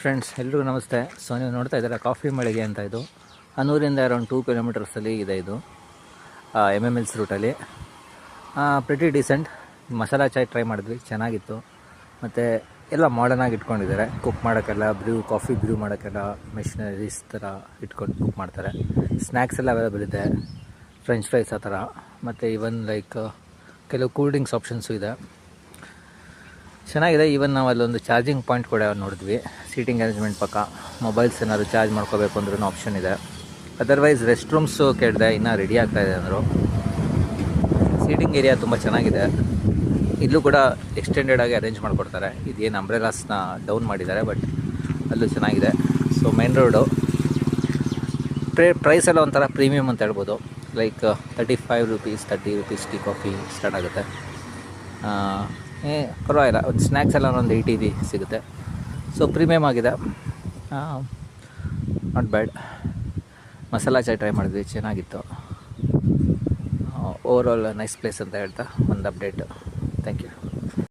Friends, ಎಲ್ರಿಗೂ ನಮಸ್ತೆ. So ನೀವು ನೋಡ್ತಾ ಇದ್ದೀರಾ ಕಾಫಿ ಮಳಿಗೆ ಅಂತ. ಇದು ಹನೂರಿಂದ ಅರೌಂಡ್ 2 ಕಿಲೋಮೀಟರ್ಸಲ್ಲಿ ಇದೆ. ಇದು MMLs ರೂಟಲ್ಲಿ ಪ್ರಿಟಿ ಡೀಸೆಂಟ್. ಮಸಾಲ ಚಾಯ್ ಟ್ರೈ ಮಾಡಿದ್ವಿ, ಚೆನ್ನಾಗಿತ್ತು. ಮತ್ತು ಎಲ್ಲ ಮಾಡರ್ನಾಗಿ ಇಟ್ಕೊಂಡಿದ್ದಾರೆ. ಕುಕ್ ಮಾಡೋಕ್ಕೆಲ್ಲ ಕಾಫಿ ಬ್ರ್ಯೂ ಮಾಡೋಕ್ಕೆಲ್ಲ ಮೆಷಿನರೀಸ್ ಥರ ಇಟ್ಕೊಂಡು ಕುಕ್ ಮಾಡ್ತಾರೆ. ಸ್ನ್ಯಾಕ್ಸ್ ಎಲ್ಲ ಅವೈಲೇಬಲ್ ಇದೆ, ಫ್ರೆಂಚ್ ಫ್ರೈಸ್ ಆ ಥರ. ಮತ್ತು ಈವನ್ ಲೈಕ್ ಕೆಲವು ಕೂಲ್ ಡ್ರಿಂಕ್ಸ್ ಆಪ್ಷನ್ಸು ಇದೆ. ಚೆನ್ನಾಗಿದೆ. ಈವನ್ ನಾವು ಅಲ್ಲೊಂದು ಚಾರ್ಜಿಂಗ್ ಪಾಯಿಂಟ್ ಕೂಡ ನೋಡಿದ್ವಿ. ಸೀಟಿಂಗ್ ಅರೇಂಜ್ಮೆಂಟ್ ಪಕ್ಕ ಮೊಬೈಲ್ಸ್ ಏನಾದ್ರು ಚಾರ್ಜ್ ಮಾಡ್ಕೋಬೇಕು ಅಂದ್ರೂ ಆಪ್ಷನ್ ಇದೆ. ಅದರ್ವೈಸ್ ರೆಸ್ಟ್ ರೂಮ್ಸು ಕೇಳಿದೆ, ಇನ್ನೂ ರೆಡಿ ಆಗ್ತಾಯಿದೆ ಅಂದರು. ಸೀಟಿಂಗ್ ಏರಿಯಾ ತುಂಬ ಚೆನ್ನಾಗಿದೆ. ಇಲ್ಲೂ ಕೂಡ ಎಕ್ಸ್ಟೆಂಡೆಡ್ ಆಗಿ ಅರೇಂಜ್ ಮಾಡಿಕೊಡ್ತಾರೆ. ಇದೇನು ಅಂಬ್ರೆಲಾಸ್ನ ಡೌನ್ ಮಾಡಿದ್ದಾರೆ, ಬಟ್ ಅಲ್ಲೂ ಚೆನ್ನಾಗಿದೆ. ಸೊ ಮೇನ್ ರೋಡು ಪ್ರೈಸ್ ಎಲ್ಲ ಒಂಥರ ಪ್ರೀಮಿಯಮ್ ಅಂತ ಹೇಳ್ಬೋದು. Like 35 rupees 30 rupees tea coffee start ಆಗುತ್ತೆ. ಪರವಾಗಿಲ್ಲ. ಒಂದು ಸ್ನ್ಯಾಕ್ಸ್ ಎಲ್ಲ ಒಂದು 80 ಸಿಗುತ್ತೆ. ಸೊ ಪ್ರೀಮಿಯಮ್ ಆಗಿದೆ, not bad. Masala chai try ಮಾಡಿದ್ವಿ, ಚೆನ್ನಾಗಿತ್ತು. ಓವರ್ ಆಲ್ ನೈಸ್ ಪ್ಲೇಸ್ ಅಂತ ಹೇಳ್ತಾ ಒಂದು ಅಪ್ಡೇಟ್. Thank you.